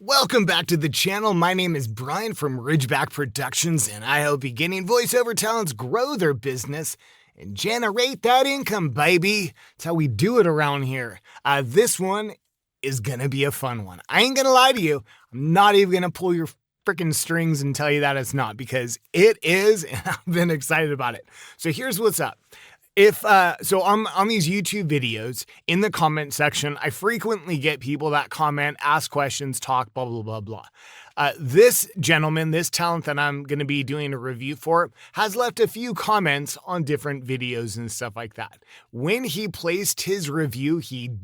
Welcome back to the channel. My name is Brian from Ridgeback Productions, and I help beginning voiceover talents grow their business and generate that income, baby. That's how we do it around here. This one is gonna be a fun one. I ain't gonna lie to you. I'm not even gonna pull your freaking strings and tell you that it's not, because it is, and I've been excited about it. So here's what's up. So on these YouTube videos, in the comment section, I frequently get people that comment, ask questions, talk, blah, blah, blah, blah. This gentleman, this talent that I'm going to be doing a review for, has left a few comments on different videos and stuff like that. When he placed his review, he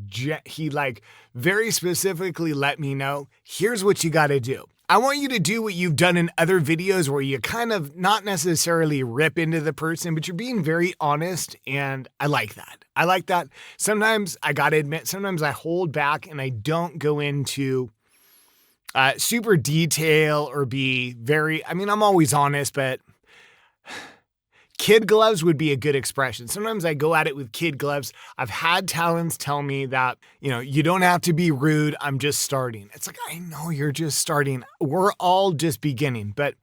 like very specifically let me know, here's what you got to do. I want you to do what you've done in other videos where you kind of not necessarily rip into the person, but you're being very honest, and I like that. I like that. Sometimes I gotta admit, sometimes I hold back and I don't go into super detail or be very, I'm always honest, but kid gloves would be a good expression. Sometimes I go at it with kid gloves. I've had talents tell me that, you don't have to be rude. I'm just starting. It's like, I know you're just starting. We're all just beginning, but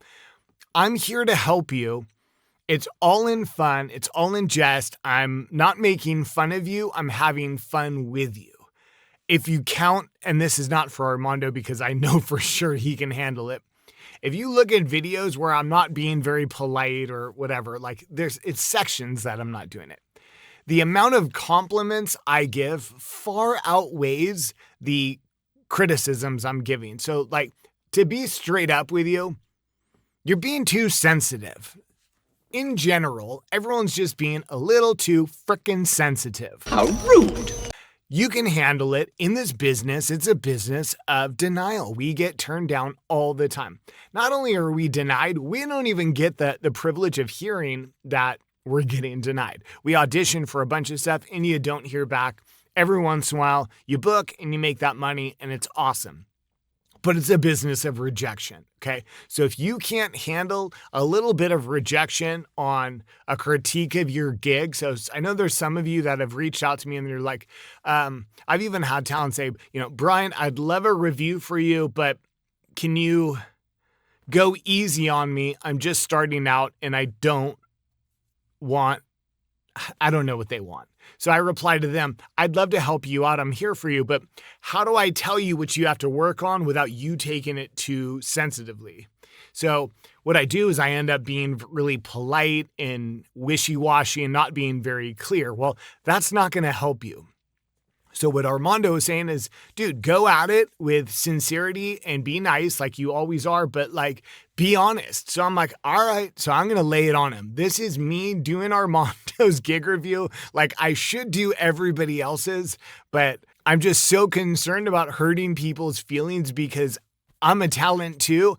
I'm here to help you. It's all in fun. It's all in jest. I'm not making fun of you. I'm having fun with you. If you count, and this is not for Armando because I know for sure he can handle it. If you look at videos where I'm not being very polite or whatever, it's sections that I'm not doing it. The amount of compliments I give far outweighs the criticisms I'm giving. So to be straight up with you, you're being too sensitive. In general, everyone's just being a little too frickin' sensitive. How rude. You can handle it. In this business, it's a business of denial. We get turned down all the time. Not only are we denied, we don't even get the privilege of hearing that we're getting denied. We audition for a bunch of stuff and you don't hear back. Every once in a while, you book and you make that money and it's awesome. But it's a business of rejection, okay? So if you can't handle a little bit of rejection on a critique of your gig, so I know there's some of you that have reached out to me and they're like, I've even had talent say, Brian, I'd love a review for you, but can you go easy on me? I'm just starting out and I don't know what they want. So I reply to them, I'd love to help you out. I'm here for you, but how do I tell you what you have to work on without you taking it too sensitively? So what I do is I end up being really polite and wishy-washy and not being very clear. Well, that's not going to help you. So what Armando is saying is, dude, go at it with sincerity and be nice like you always are, but be honest. So I'm like, all right, so I'm going to lay it on him. This is me doing Armando's gig review. I should do everybody else's, but I'm just so concerned about hurting people's feelings because I'm a talent too.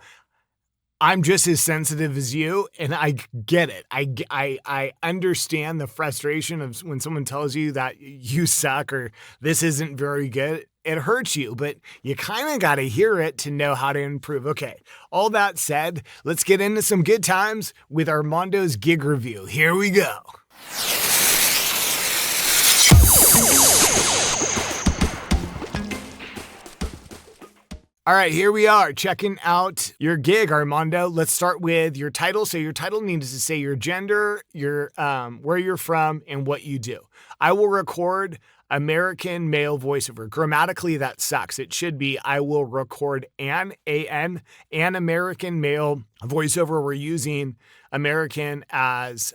I'm just as sensitive as you, and I get it. I understand the frustration of when someone tells you that you suck or this isn't very good. It hurts you, but you kind of got to hear it to know how to improve. Okay, all that said, let's get into some good times with Armando's gig review. Here we go. All right, here we are checking out your gig, Armando. Let's start with your title. So your title needs to say your gender, your where you're from, and what you do. I will record American male voiceover. Grammatically, that sucks. It should be I will record an American male voiceover. We're using American as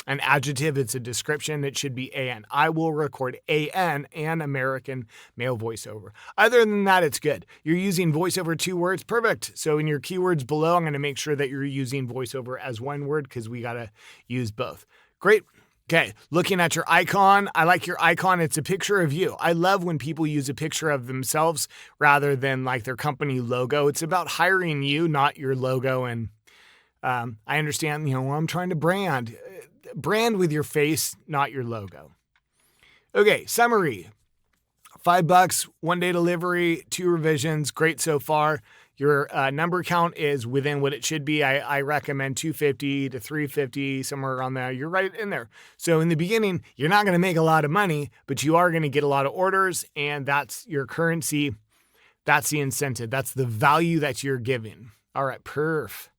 an adjective. It's a description. It should be an. I will record an American male voiceover. Other than that, it's good. You're using voiceover 2 words. Perfect. So in your keywords below, I'm going to make sure that you're using voiceover as 1 word because we got to use both. Great. Okay. Looking at your icon. I like your icon. It's a picture of you. I love when people use a picture of themselves rather than their company logo. It's about hiring you, not your logo. And I understand, I'm trying to brand with your face, not your logo. Okay, summary. $5, 1 day delivery, 2 revisions. Great so far. Your number count is within what it should be. I recommend 250 to 350, somewhere around there. You're right in there. So in the beginning, you're not going to make a lot of money, but you are going to get a lot of orders, and that's your currency. That's the incentive. That's the value that you're giving. All right, perf.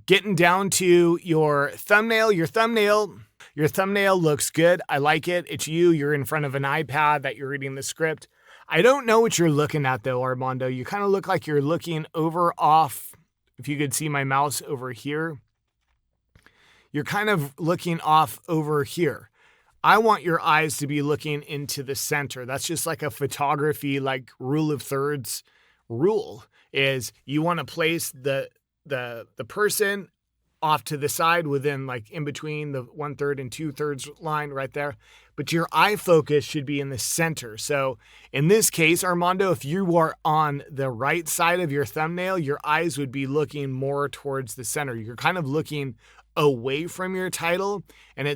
Getting down to your thumbnail. Your thumbnail looks good. I like it. It's you. You're in front of an iPad that you're reading the script. I don't know what you're looking at though, Armando. You kind of look like you're looking over off. If you could see my mouse over here, you're kind of looking off over here. I want your eyes to be looking into the center. That's just like a photography, like rule of thirds rule is you want to place the person off to the side within like in between the 1/3 and 2/3 line right there. But your eye focus should be in the center. So in this case, Armando, if you are on the right side of your thumbnail, your eyes would be looking more towards the center. You're kind of looking away from your title and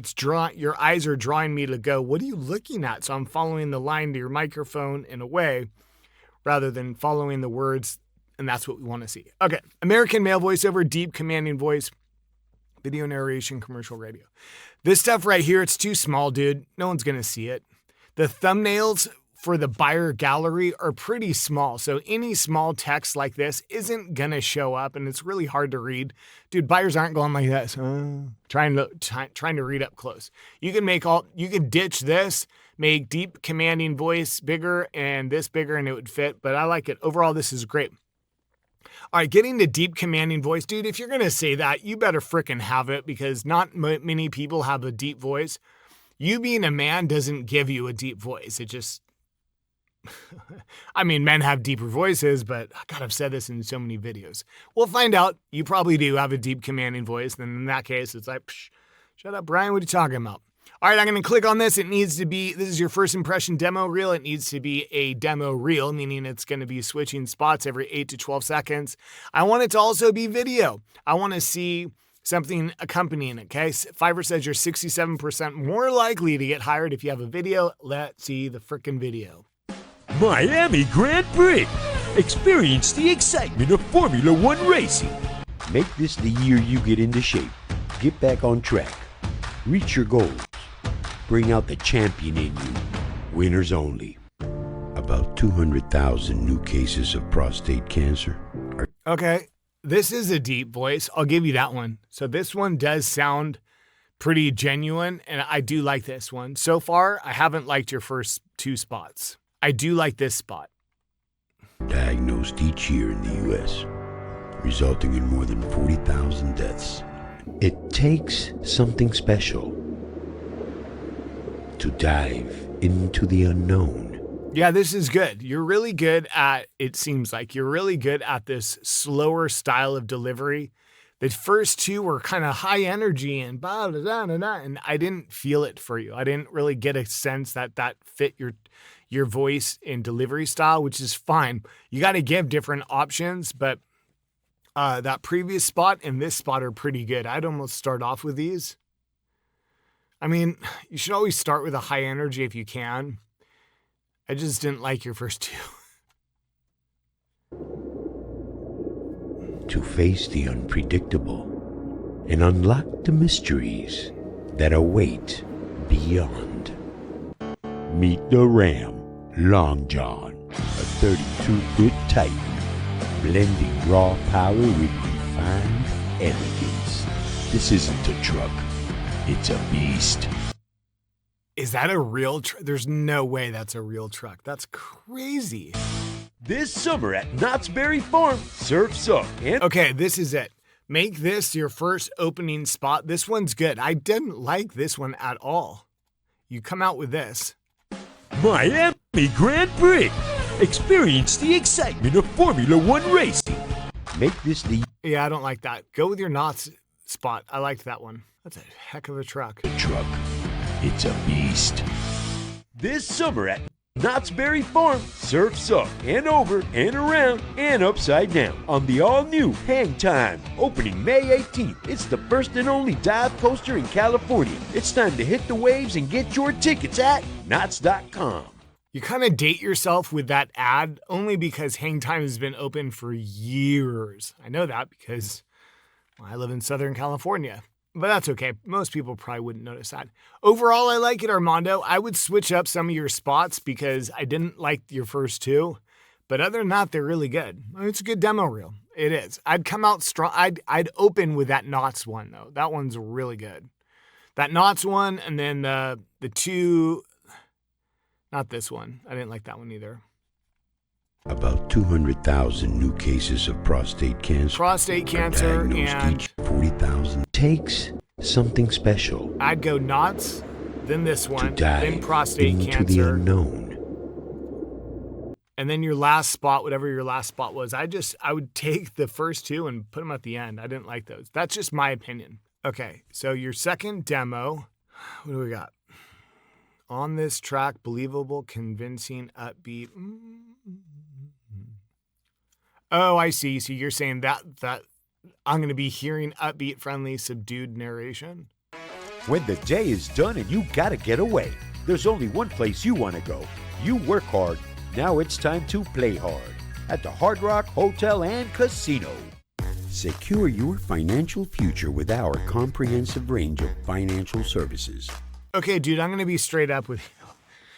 your eyes are drawing me to go, what are you looking at? So I'm following the line to your microphone in a way rather than following the words. And that's what we want to see. Okay. American male voiceover, deep commanding voice, video narration, commercial radio. This stuff right here, it's too small, dude. No one's going to see it. The thumbnails for the buyer gallery are pretty small. So any small text like this isn't going to show up and it's really hard to read. Dude, buyers aren't going like this, trying to read up close. You can ditch this, make deep commanding voice bigger and this bigger and it would fit, but I like it. Overall, this is great. All right, getting to deep commanding voice, dude, if you're going to say that, you better frickin' have it because not many people have a deep voice. You being a man doesn't give you a deep voice. It just, I mean, men have deeper voices, but God, I've said this in so many videos. We'll find out. You probably do have a deep commanding voice. Then in that case, it's like, shut up, Brian, what are you talking about? All right, I'm going to click on this. It needs to be, this is your first impression demo reel. It needs to be a demo reel, meaning it's going to be switching spots every 8 to 12 seconds. I want it to also be video. I want to see something accompanying it, okay? Fiverr says you're 67% more likely to get hired if you have a video. Let's see the frickin' video. Miami Grand Prix. Experience the excitement of Formula One racing. Make this the year you get into shape. Get back on track. Reach your goals. Bring out the champion in you. Winners only. About 200,000 new cases of prostate cancer. Okay, this is a deep voice. I'll give you that one. So this one does sound pretty genuine, and I do like this one. So far, I haven't liked your first 2 spots. I do like this spot. Diagnosed each year in the U.S., resulting in more than 40,000 deaths. It takes something special to dive into the unknown. Yeah, this is good. You're really good at, it seems like, you're really good at this slower style of delivery. The first 2 were kind of high energy and blah, blah, blah, blah, blah, and I didn't feel it for you. I didn't really get a sense that fit your voice and delivery style, which is fine. You got to give different options, but that previous spot and this spot are pretty good. I'd almost start off with these. I mean, you should always start with a high energy if you can. I just didn't like your first 2. To face the unpredictable and unlock the mysteries that await beyond. Meet the Ram, Long John, a 32-foot Titan, blending raw power with refined elegance. This isn't a truck, it's a beast. Is that a real truck? There's no way that's a real truck. That's crazy. This summer at Knott's Berry Farm, surf's up. Okay, this is it. Make this your first opening spot. This one's good. I didn't like this one at all. You come out with this. Miami Grand Prix. Experience the excitement of Formula One racing. Make this the Yeah, I don't like that. Go with your Knott's spot. I liked that one. That's a heck of a truck. truck. It's a beast. This summer at Knott's Berry Farm, surf's up and over and around and upside down on the all-new Hang Time, opening May 18th. It's the first and only dive coaster in California. It's time to hit the waves and get your tickets at Knott's.com. You kind of date yourself with that ad only because Hang Time has been open for years. I know that because I live in Southern California. But that's okay. Most people probably wouldn't notice that. Overall, I like it, Armando. I would switch up some of your spots because I didn't like your first 2. But other than that, they're really good. It's a good demo reel. It is. I'd come out strong. I'd open with that Knots one, though. That one's really good. That Knots one, and then the two, not this one. I didn't like that one either. About 200,000 new cases of prostate cancer. Prostate cancer and each 40,000 takes something special. I'd go Knots, then this one, to dive then prostate into cancer. the unknown. And then your last spot, whatever your last spot was, I would take the first two and put them at the end. I didn't like those. That's just my opinion. Okay, so your second demo, what do we got? On this track, believable, convincing, upbeat. Oh, I see. So you're saying that I'm going to be hearing upbeat, friendly, subdued narration? When the day is done and you gotta get away, there's only one place you wanna go. You work hard. Now it's time to play hard at the Hard Rock Hotel and Casino. Secure your financial future with our comprehensive range of financial services. Okay, dude, I'm going to be straight up with you.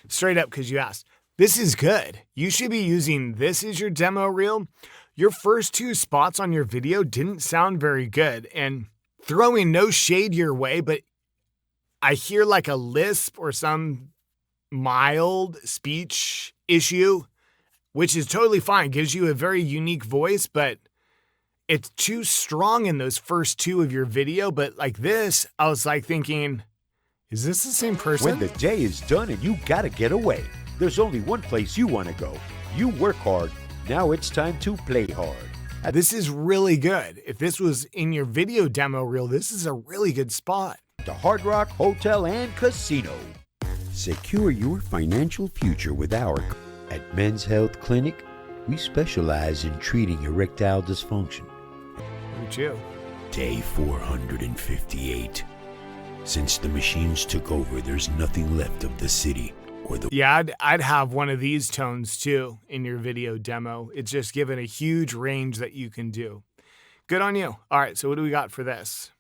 Straight up because you asked. This is good. You should be using this as your demo reel. Your first two spots on your video didn't sound very good. And throwing no shade your way, but I hear like a lisp or some mild speech issue, which is totally fine. Gives you a very unique voice, but it's too strong in those first two of your video. But like this, I was like thinking, is this the same person? When the day is done and you gotta get away, there's only one place you wanna go. You work hard. Now it's time to play hard. This is really good. If this was in your video demo reel, this is a really good spot. The Hard Rock Hotel and Casino. Secure your financial future with our... At Men's Health Clinic, we specialize in treating erectile dysfunction. Look at you. Day 458. Since the machines took over, there's nothing left of the city or the... Yeah, I'd have one of these tones too in your video demo. It's just given a huge range that you can do. Good on you. All right, so what do we got for this?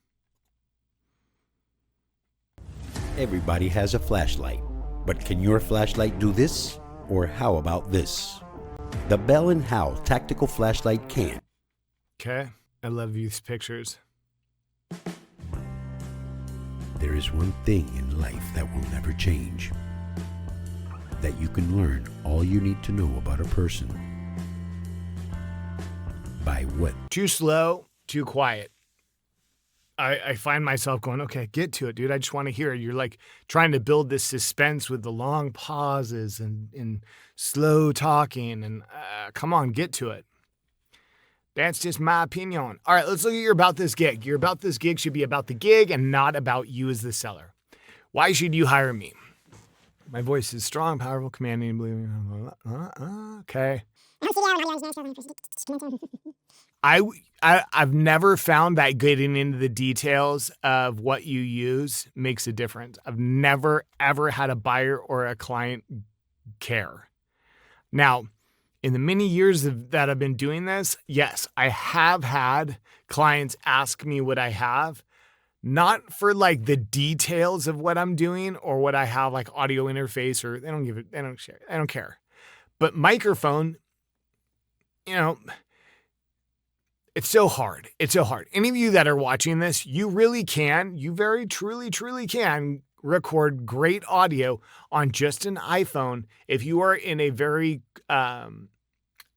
Everybody has a flashlight, but can your flashlight do this? Or how about this? The Bell & Howell Tactical Flashlight can. Okay, I love these pictures. There is one thing in life that will never change. That you can learn all you need to know about a person. By what? Too slow, too quiet. I find myself going, okay, get to it, dude. I just want to hear it. You're like trying to build this suspense with the long pauses and slow talking. And come on, get to it. That's just my opinion. All right, let's look at your About This Gig. Your About This Gig should be about the gig and not about you as the seller. Why should you hire me? My voice is strong, powerful, commanding, and believing. Okay. I've never found that getting into the details of what you use makes a difference. I've never, ever had a buyer or a client care. Now, in the many years that I've been doing this, yes, I have had clients ask me what I have, not for like the details of what I'm doing or what I have like audio interface or they don't share. I don't care. But microphone, you know, it's so hard. It's so hard. Any of you that are watching this, you very truly can record great audio on just an iPhone if you are in a very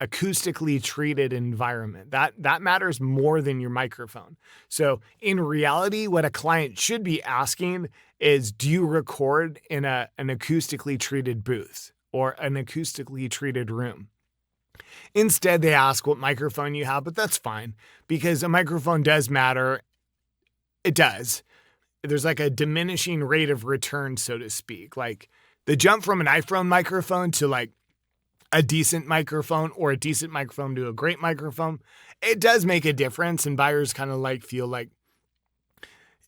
acoustically treated environment. That matters more than your microphone. So in reality, what a client should be asking is, do you record in an acoustically treated booth or an acoustically treated room? Instead, they ask what microphone you have, but that's fine because a microphone does matter. It does. There's like a diminishing rate of return, so to speak. Like the jump from an iPhone microphone to like a decent microphone or a decent microphone to a great microphone, it does make a difference. And buyers kind of like feel like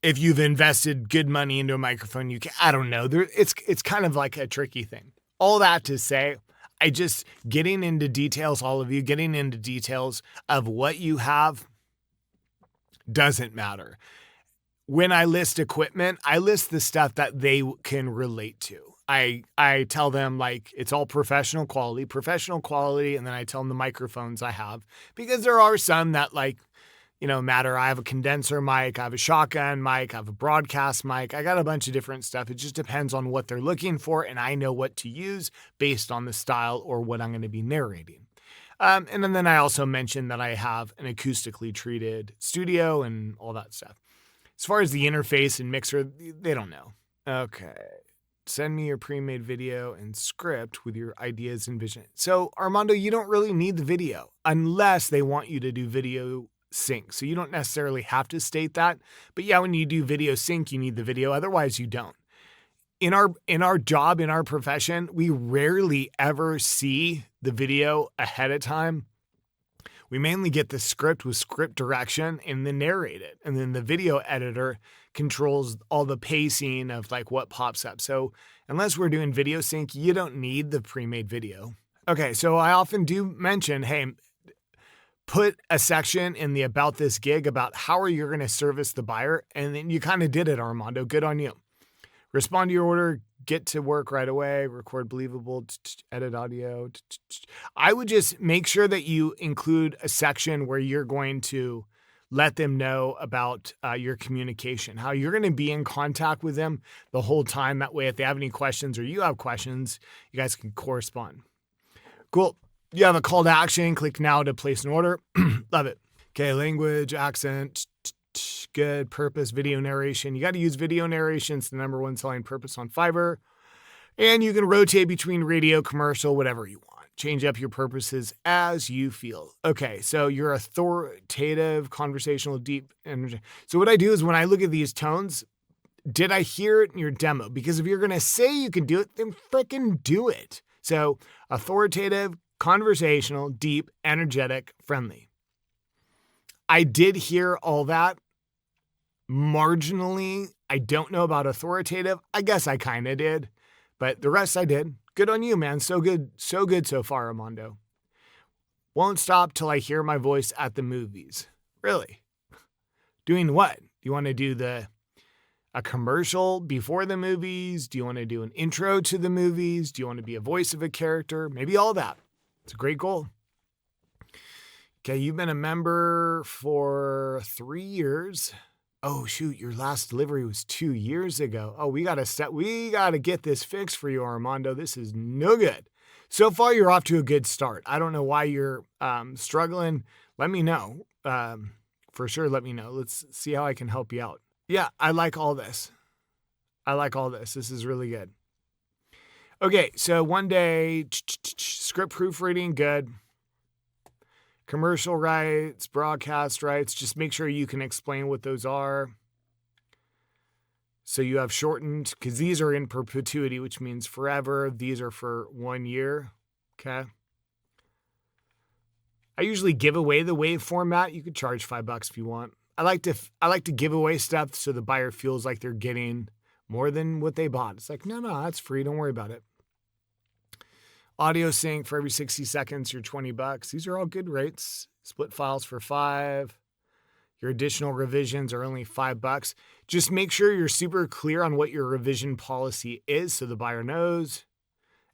if you've invested good money into a microphone, I don't know. It's kind of like a tricky thing. All that to say, getting into details of what you have doesn't matter. When I list equipment, I list the stuff that they can relate to. I tell them like it's all professional quality, and then I tell them the microphones I have, because there are some that like, matter. I have a condenser mic, I have a shotgun mic, I have a broadcast mic. I got a bunch of different stuff. It just depends on what they're looking for, and I know what to use based on the style or what I'm going to be narrating. And then I also mentioned that I have an acoustically treated studio and all that stuff. As far as the interface and mixer, they don't know. Okay. Send me your pre-made video and script with your ideas and vision. So, Armando, you don't really need the video unless they want you to do video sync. So you don't necessarily have to state that. But yeah, when you do video sync, you need the video. Otherwise, you don't. In our job, in our profession, we rarely ever see the video ahead of time. We mainly get the script with script direction and then narrate it. And then the video editor controls all the pacing of like what pops up. So unless we're doing video sync, you don't need the pre-made video. Okay, so I often do mention, hey, put a section in the About This Gig about how are you going to service the buyer. And then you kind of did it, Armando. Good on you. Respond to your order, get to work right away, record believable, edit audio. I would just make sure that you include a section where you're going to let them know about your communication, how you're going to be in contact with them the whole time. That way, if they have any questions or you have questions, you guys can correspond. Cool. You have a call to action. Click now to place an order. Love it. Okay, language, accent, good, purpose, video narration. You got to use video narration. It's the number one selling purpose on Fiverr. And you can rotate between radio, commercial, whatever you want. Change up your purposes as you feel. Okay, so you're authoritative, conversational, deep energy. So what I do is when I look at these tones, did I hear it in your demo? Because if you're going to say you can do it, then frickin' do it. So authoritative, conversational, deep, energetic, friendly. I did hear all that marginally. I don't know about authoritative. I guess I kind of did, but the rest I did. Good on you, man. So good so far, Armando. Won't stop till I hear my voice at the movies. Really? Doing what? Do you want to do a commercial before the movies? Do you want to do an intro to the movies? Do you want to be a voice of a character? Maybe all that. It's a great goal. Okay, you've been a member for 3 years. Oh, shoot, your last delivery was 2 years ago. Oh, we got to get this fixed for you, Armando. This is no good. So far, you're off to a good start. I don't know why you're struggling. Let me know. For sure, let me know. Let's see how I can help you out. Yeah, I like all this. This is really good. Okay, so one day, script proofreading, good. Commercial rights, broadcast rights, just make sure you can explain what those are. So you have shortened, because these are in perpetuity, which means forever. These are for 1 year, okay? I usually give away the wave format. You could charge $5 if you want. I like to give away stuff so the buyer feels like they're getting more than what they bought. It's like, no, that's free. Don't worry about it. Audio sync for every 60 seconds, you're $20. These are all good rates. Split files for $5. Your additional revisions are only $5. Just make sure you're super clear on what your revision policy is so the buyer knows.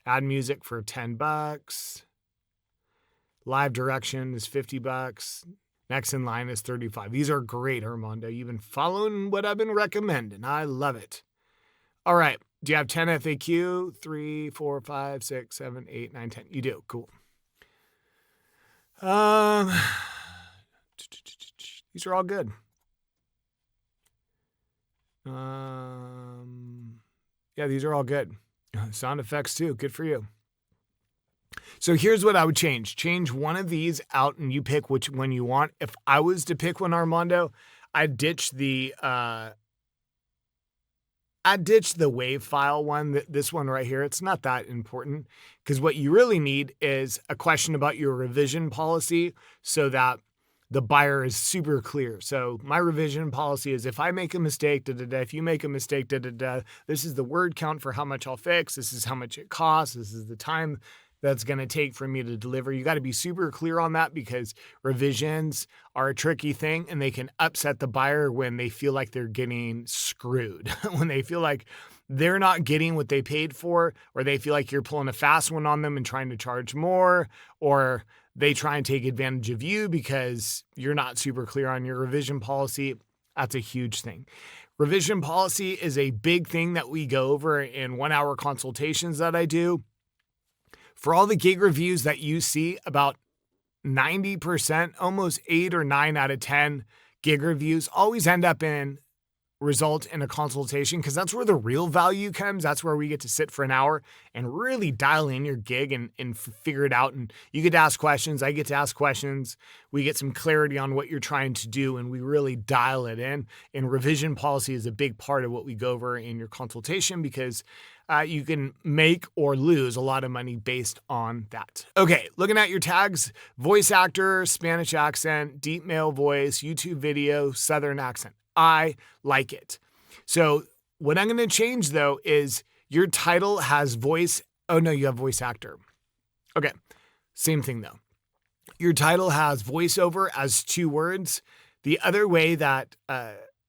Add music for $10. Live direction is $50. Next in line is $35. These are great, Armando. You've been following what I've been recommending. I love it. All right. Do you have 10 FAQ? 3, 4, 5, 6, 7, 8, 9, 10. You do. Cool. These are all good. Yeah, these are all good. Sound effects too. Good for you. So here's what I would change. Change one of these out and you pick which one you want. If I was to pick one, Armando, I'd ditch the wave file one, this one right here. It's not that important because what you really need is a question about your revision policy so that the buyer is super clear. So my revision policy is if I make a mistake, if you make a mistake, this is the word count for how much I'll fix. This is how much it costs. This is the time that's going to take for me to deliver. You got to be super clear on that because revisions are a tricky thing and they can upset the buyer when they feel like they're getting screwed, when they feel like they're not getting what they paid for, or they feel like you're pulling a fast one on them and trying to charge more, or they try and take advantage of you because you're not super clear on your revision policy. That's a huge thing. Revision policy is a big thing that we go over in 1-hour consultations that I do. For all the gig reviews that you see, about 90%, almost 8 or 9 out of 10 gig reviews always end up result in a consultation, because that's where the real value comes. That's where we get to sit for an hour and really dial in your gig and figure it out. And you get to ask questions. I get to ask questions. We get some clarity on what you're trying to do, and we really dial it in. And revision policy is a big part of what we go over in your consultation, because you can make or lose a lot of money based on that. Okay, looking at your tags: voice actor, Spanish accent, deep male voice, YouTube video, Southern accent. I like it. So what I'm going to change, though, is your title has voice. Oh, no, you have voice actor. Okay, same thing, though. Your title has voiceover as 2 words. The other way that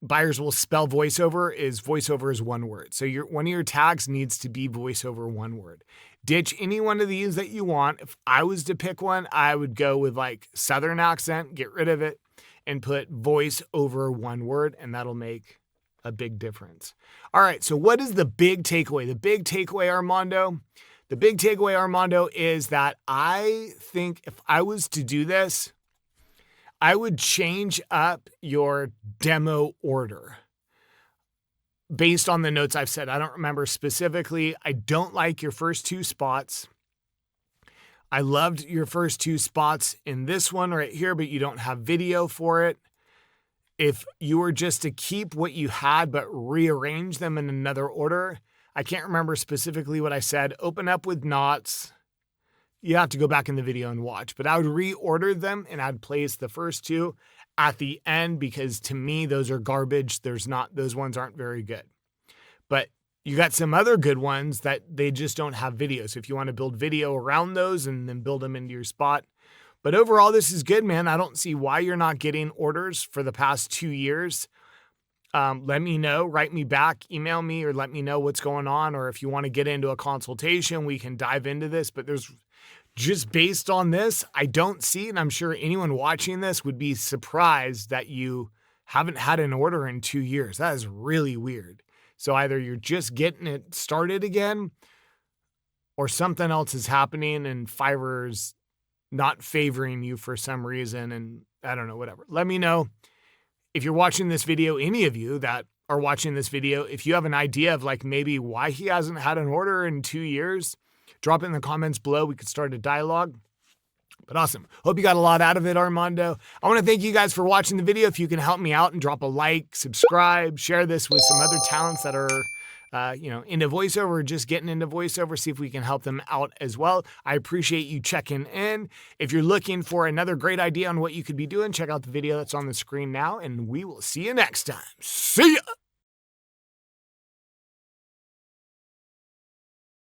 buyers will spell voiceover is 1 word. So one of your tags needs to be voiceover 1 word. Ditch any one of these that you want. If I was to pick one, I would go with like Southern accent, get rid of it, and put voice over 1 word, and that'll make a big difference. All right, so what is the big takeaway? The big takeaway, Armando? The big takeaway, Armando, is that I think if I was to do this, I would change up your demo order based on the notes I've said. I don't remember specifically. I don't like your first 2 spots. I loved your first 2 spots in this one right here, but you don't have video for it. If you were just to keep what you had but rearrange them in another order, I can't remember specifically what I said. Open up with knots. You have to go back in the video and watch, but I would reorder them and I'd place the first 2 at the end, because to me, those are garbage. Those ones aren't very good. But you got some other good ones that they just don't have video. So if you want to build video around those and then build them into your spot. But overall, this is good, man. I don't see why you're not getting orders for the past 2 years. Let me know, write me back, email me, or let me know what's going on. Or if you want to get into a consultation, we can dive into this. But there's just based on this, I don't see, and I'm sure anyone watching this would be surprised that you haven't had an order in 2 years. That is really weird. So either you're just getting it started again, or something else is happening and Fiverr's not favoring you for some reason. And I don't know, whatever. Let me know if you're watching this video, any of you that are watching this video, if you have an idea of like maybe why he hasn't had an order in 2 years, drop it in the comments below. We could start a dialogue. But awesome. Hope you got a lot out of it, Armando. I want to thank you guys for watching the video. If you can help me out and drop a like, subscribe, share this with some other talents that are, into voiceover, or just getting into voiceover, see if we can help them out as well. I appreciate you checking in. If you're looking for another great idea on what you could be doing, check out the video that's on the screen now, and we will see you next time. See ya!